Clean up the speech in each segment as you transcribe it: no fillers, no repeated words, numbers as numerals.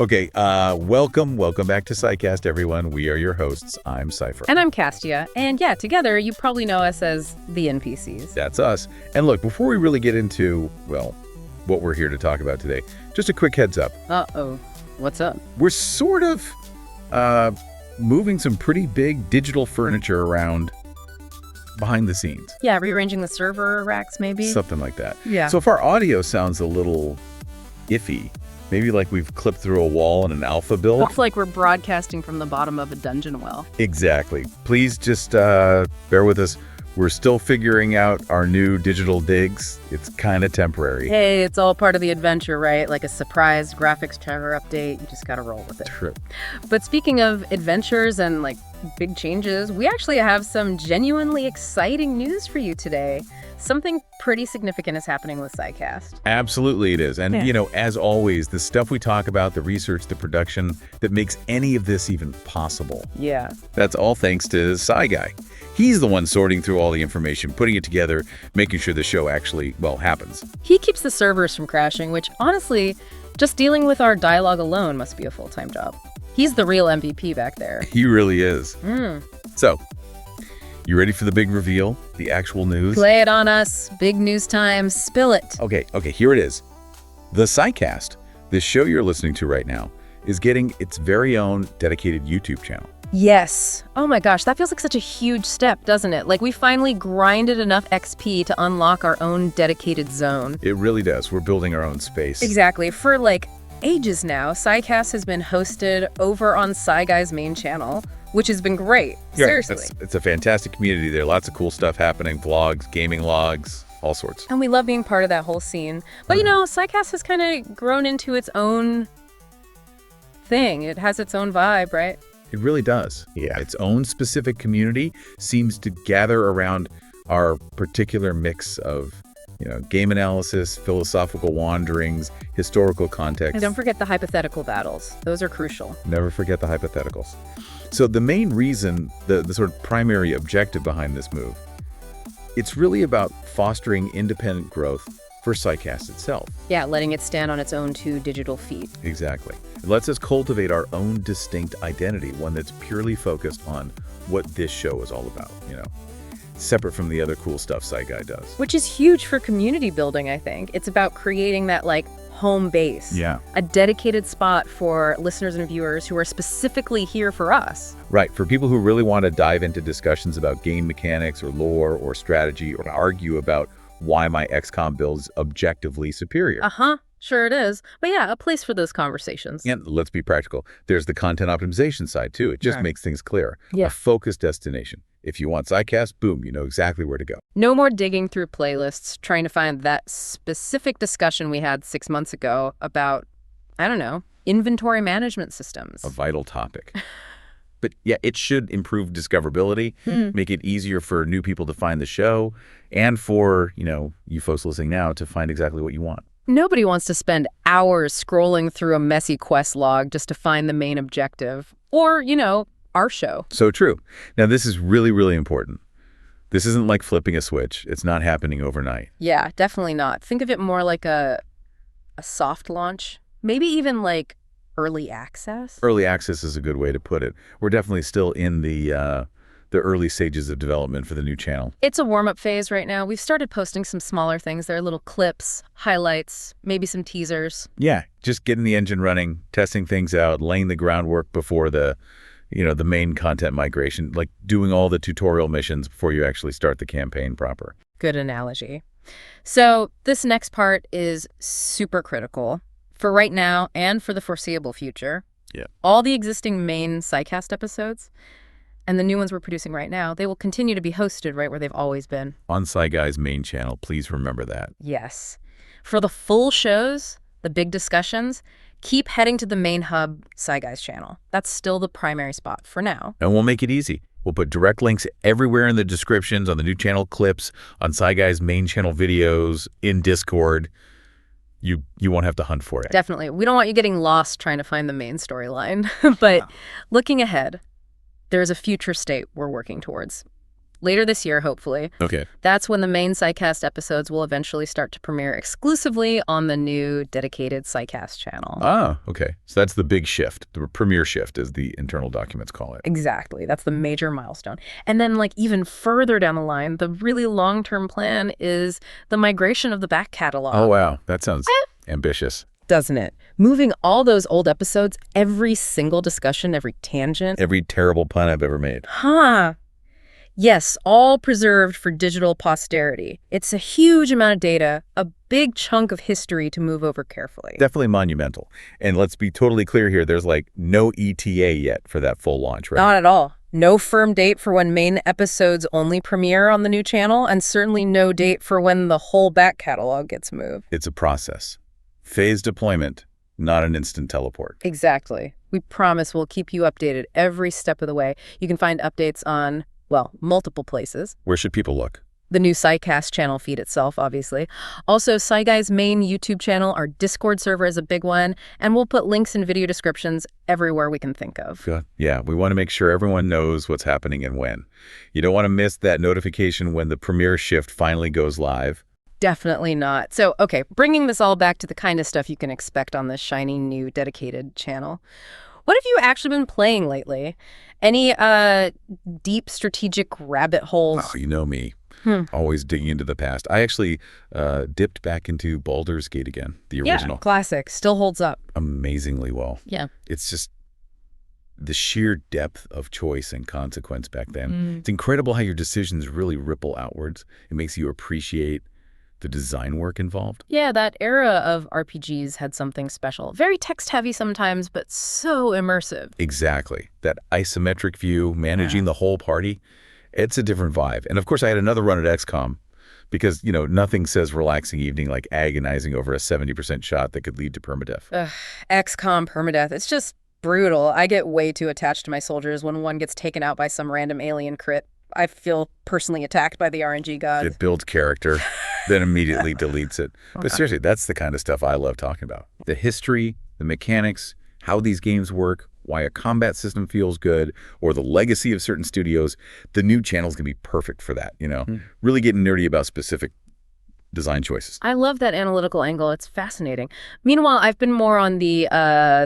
Okay, welcome back to Psycast, everyone. We are your hosts. I'm Cypher. And I'm Castia. And yeah, together, you probably know us as the NPCs. That's us. And look, before we really get into, well, what we're here to talk about today, just a quick heads up. Uh-oh. What's up? We're sort of moving some pretty big digital furniture around behind the scenes. Yeah, rearranging the server racks, maybe? Something like that. Yeah. So if our audio sounds a little iffy, maybe like we've clipped through a wall in an alpha build. Looks like we're broadcasting from the bottom of a dungeon well. Exactly. Please just bear with us. We're still figuring out our new digital digs. It's kind of temporary. Hey, it's all part of the adventure, right? Like a surprise graphics tracker update. You just gotta roll with it. True. But speaking of adventures and like big changes, we actually have some genuinely exciting news for you today. Something pretty significant is happening with Psycast. Absolutely it is. And, you know, as always, the stuff we talk about, the research, the production that makes any of this even possible. Yeah. That's all thanks to Psy Guy. He's the one sorting through all the information, putting it together, making sure the show actually, well, happens. He keeps the servers from crashing, which honestly, just dealing with our dialogue alone must be a full-time job. He's the real MVP back there. He really is. So, you ready for the big reveal? The actual news? Play it on us. Big news time. Spill it. Okay, here it is. The Psycast, this show you're listening to right now, is getting its very own dedicated YouTube channel. Yes. Oh my gosh, that feels like such a huge step, doesn't it? Like we finally grinded enough XP to unlock our own dedicated zone. It really does. We're building our own space. Exactly. For like ages now, Psycast has been hosted over on Psy Guy's main channel, which has been great. Yeah, Seriously. It's a fantastic community there. Lots of cool stuff happening. Vlogs, gaming logs, all sorts. And we love being part of that whole scene. But you know, Psycast has kind of grown into its own thing. It has its own vibe, right? It really does. Yeah. Its own specific community seems to gather around our particular mix of, you know, game analysis, philosophical wanderings, historical context. And don't forget the hypothetical battles. Those are crucial. Never forget the hypotheticals. So the main reason, the sort of primary objective behind this move, it's really about fostering independent growth for Psycast itself. Yeah, letting it stand on its own two digital feet. Exactly. It lets us cultivate our own distinct identity, one that's purely focused on what this show is all about, you know, separate from the other cool stuff Psy Guy does. Which is huge for community building, I think. It's about creating that, like, home base. Yeah. A dedicated spot for listeners and viewers who are specifically here for us. Right. For people who really want to dive into discussions about game mechanics or lore or strategy or argue about why my XCOM build is objectively superior. Sure it is. But yeah, a place for those conversations. And let's be practical. There's the content optimization side, too. It just makes things clear. Yeah. A focused destination. If you want Psycast, boom, you know exactly where to go. No more digging through playlists, trying to find that specific discussion we had 6 months ago about, I don't know, inventory management systems. A vital topic. But yeah, it should improve discoverability, make it easier for new people to find the show, and for, you know, you folks listening now to find exactly what you want. Nobody wants to spend hours scrolling through a messy quest log just to find the main objective. Or, you know, our show. So true. Now, this is really, really important. This isn't like flipping a switch. It's not happening overnight. Yeah, definitely not. Think of it more like a soft launch. Maybe even like early access. Early access is a good way to put it. We're definitely still in the early stages of development for the new channel. It's a warm-up phase right now. We've started posting some smaller things. There are little clips, highlights, maybe some teasers. Yeah, just getting the engine running, testing things out, laying the groundwork before the main content migration, like doing all the tutorial missions before you actually start the campaign proper. Good analogy. So this next part is super critical for right now and for the foreseeable future. Yeah. All the existing main Psycast episodes and the new ones we're producing right now, they will continue to be hosted right where they've always been. On Psy Guy's main channel, please remember that. Yes. For the full shows, the big discussions, keep heading to the main hub Psy Guy's channel. That's still the primary spot for now. And we'll make it easy. We'll put direct links everywhere in the descriptions, on the new channel clips, on Psy Guy's main channel videos, in Discord. You won't have to hunt for it. Definitely. We don't want you getting lost trying to find the main storyline. But looking ahead, there's a future state we're working towards. later this year, hopefully. Okay. That's when the main Psycast episodes will eventually start to premiere exclusively on the new dedicated Psycast channel. Ah, okay. So that's the big shift, the premiere shift, as the internal documents call it. Exactly. That's the major milestone. And then, like, even further down the line, the really long-term plan is the migration of the back catalog. Oh, wow. That sounds ambitious. Doesn't it? Moving all those old episodes, every single discussion, every tangent. Every terrible pun I've ever made. Huh. Yes, all preserved for digital posterity. It's a huge amount of data, a big chunk of history to move over carefully. Definitely monumental. And let's be totally clear here, there's like no ETA yet for that full launch, right? Not at all. No firm date for when main episodes only premiere on the new channel, and certainly no date for when the whole back catalog gets moved. It's a process. Phased deployment, not an instant teleport. Exactly. We promise we'll keep you updated every step of the way. You can find updates on, well, multiple places. Where should people look? The new Psycast channel feed itself, obviously. Also, Guy's main YouTube channel, our Discord server is a big one, and we'll put links and video descriptions everywhere we can think of. Good. Yeah, we want to make sure everyone knows what's happening and when. You don't want to miss that notification when the premiere shift finally goes live. Definitely not. So, okay, bringing this all back to the kind of stuff you can expect on this shiny new dedicated channel. What have you actually been playing lately? Any deep strategic rabbit holes? Oh, you know me. Always digging into the past. I actually dipped back into Baldur's Gate again, the original. Yeah, classic. Still holds up. Amazingly well. Yeah. It's just the sheer depth of choice and consequence back then. It's incredible how your decisions really ripple outwards. It makes you appreciate the design work involved. Yeah, that era of RPGs had something special. Very text-heavy sometimes, but so immersive. Exactly. That isometric view, managing the whole party, it's a different vibe. And of course, I had another run at XCOM because, you know, nothing says relaxing evening like agonizing over a 70% shot that could lead to permadeath. Ugh, XCOM permadeath. It's just brutal. I get way too attached to my soldiers when one gets taken out by some random alien crit. I feel personally attacked by the RNG god. It builds character, then immediately deletes it. But seriously, that's the kind of stuff I love talking about. The history, the mechanics, how these games work, why a combat system feels good, or the legacy of certain studios. The new channel's going to be perfect for that, you know? Really getting nerdy about specific design choices. I love that analytical angle. It's fascinating. Meanwhile, I've been more on the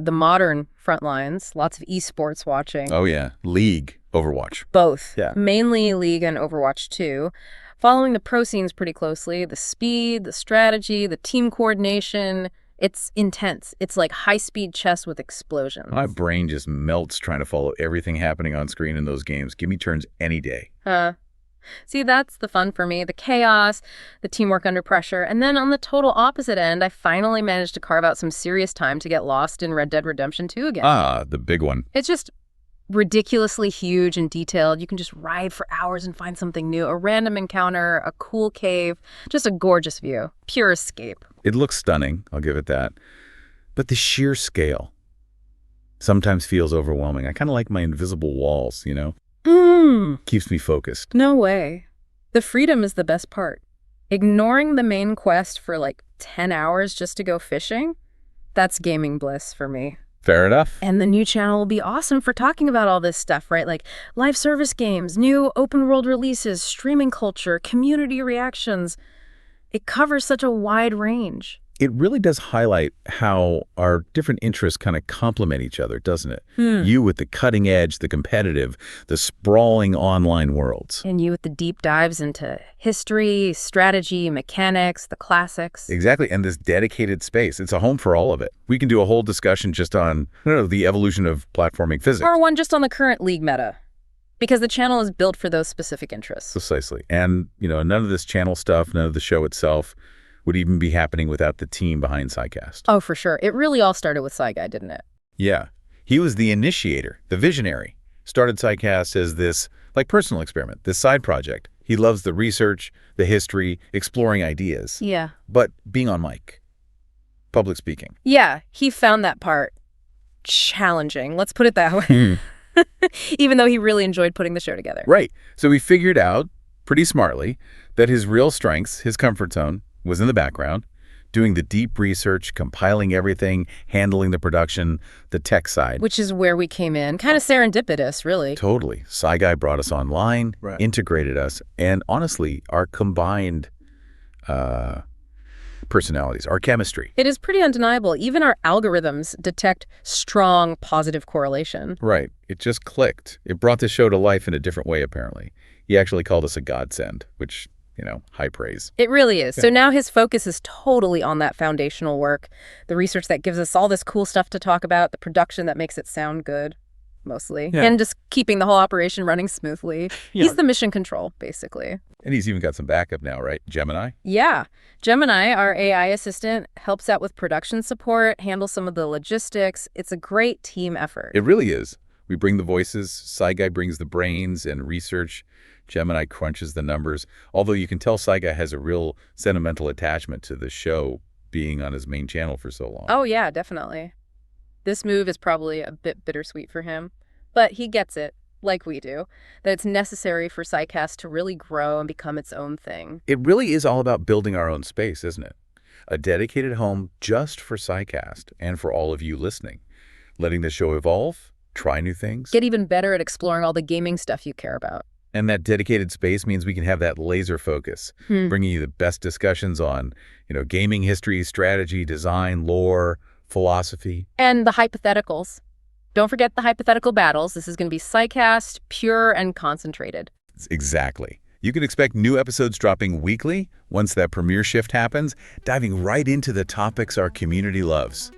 modern front lines. Lots of esports watching. Oh, yeah. League. Overwatch. Both. Yeah. Mainly League and Overwatch 2. Following the pro scenes pretty closely. The speed, the strategy, the team coordination. It's intense. It's like high-speed chess with explosions. My brain just melts trying to follow everything happening on screen in those games. Give me turns any day. See, that's the fun for me. The chaos, the teamwork under pressure. And then on the total opposite end, I finally managed to carve out some serious time to get lost in Red Dead Redemption 2 again. Ah, the big one. It's just ridiculously huge and detailed. You can just ride for hours and find something new. A random encounter, a cool cave, just a gorgeous view. Pure escape. It looks stunning, I'll give it that. But the sheer scale sometimes feels overwhelming. I kind of like my invisible walls, you know? Keeps me focused. No way. The freedom is the best part. Ignoring the main quest for like 10 hours just to go fishing, that's gaming bliss for me. Fair enough. And the new channel will be awesome for talking about all this stuff, right? Like live service games, new open world releases, streaming culture, community reactions. It covers such a wide range. It really does highlight how our different interests kind of complement each other, doesn't it? You with the cutting edge, the competitive, the sprawling online worlds. And you with the deep dives into history, strategy, mechanics, the classics. Exactly. And this dedicated space. It's a home for all of it. We can do a whole discussion just on, I don't know, the evolution of platforming physics. Or one just on the current League meta. Because the channel is built for those specific interests. Precisely. And, you know, none of this channel stuff, none of the show itself would even be happening without the team behind Psycast. Oh, for sure. It really all started with Guy, didn't it? Yeah. He was the initiator, the visionary. Started Psycast as this, like, personal experiment, this side project. He loves the research, the history, exploring ideas. Yeah. But being on mic, public speaking. Yeah, he found that part challenging. Let's put it that way. Even though he really enjoyed putting the show together. Right. So he figured out, pretty smartly, that his real strengths, his comfort zone, was in the background, doing the deep research, compiling everything, handling the production, the tech side. Which is where we came in. Kind of serendipitous, really. Totally. Psyguy brought us online, integrated us, and honestly, our combined personalities, our chemistry. It is pretty undeniable. Even our algorithms detect strong positive correlation. Right. It just clicked. It brought the show to life in a different way, apparently. He actually called us a godsend, which, high praise. It really is. So now his focus is totally on that foundational work, the research that gives us all this cool stuff to talk about, the production that makes it sound good, mostly, and just keeping the whole operation running smoothly. He's the mission control, basically. And he's even got some backup now, right? Gemini? Yeah. Gemini, our AI assistant, helps out with production support, handles some of the logistics. It's a great team effort. It really is. We bring the voices, Psyguy brings the brains and research, Gemini crunches the numbers. Although you can tell Psyguy has a real sentimental attachment to the show being on his main channel for so long. Oh, yeah, definitely. This move is probably a bit bittersweet for him, but he gets it, like we do, that it's necessary for Psycast to really grow and become its own thing. It really is all about building our own space, isn't it? A dedicated home just for Psycast and for all of you listening. Letting the show evolve, try new things. Get even better at exploring all the gaming stuff you care about. And that dedicated space means we can have that laser focus, bringing you the best discussions on, gaming history, strategy, design, lore, philosophy. And the hypotheticals. Don't forget the hypothetical battles. This is going to be Psycast, pure and concentrated. Exactly. You can expect new episodes dropping weekly once that premiere shift happens, diving right into the topics our community loves.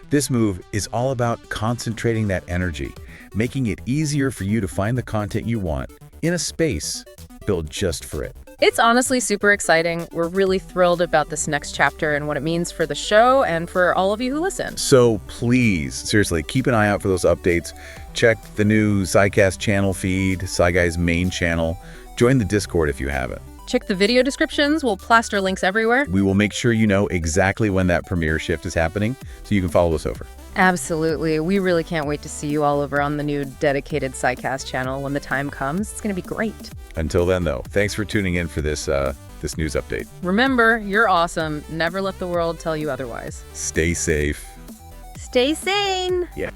This move is all about concentrating that energy, making it easier for you to find the content you want in a space built just for it. It's honestly super exciting. We're really thrilled about this next chapter and what it means for the show and for all of you who listen. So please, seriously, keep an eye out for those updates. Check the new Psycast channel feed, Psyguy's main channel. Join the Discord if you haven't. Check the video descriptions. We'll plaster links everywhere. We will make sure you know exactly when that premiere shift is happening so you can follow us over. Absolutely. We really can't wait to see you all over on the new dedicated Psycast channel when the time comes. It's going to be great. Until then, though, thanks for tuning in for this news update. Remember, you're awesome. Never let the world tell you otherwise. Stay safe. Stay sane. Yeah.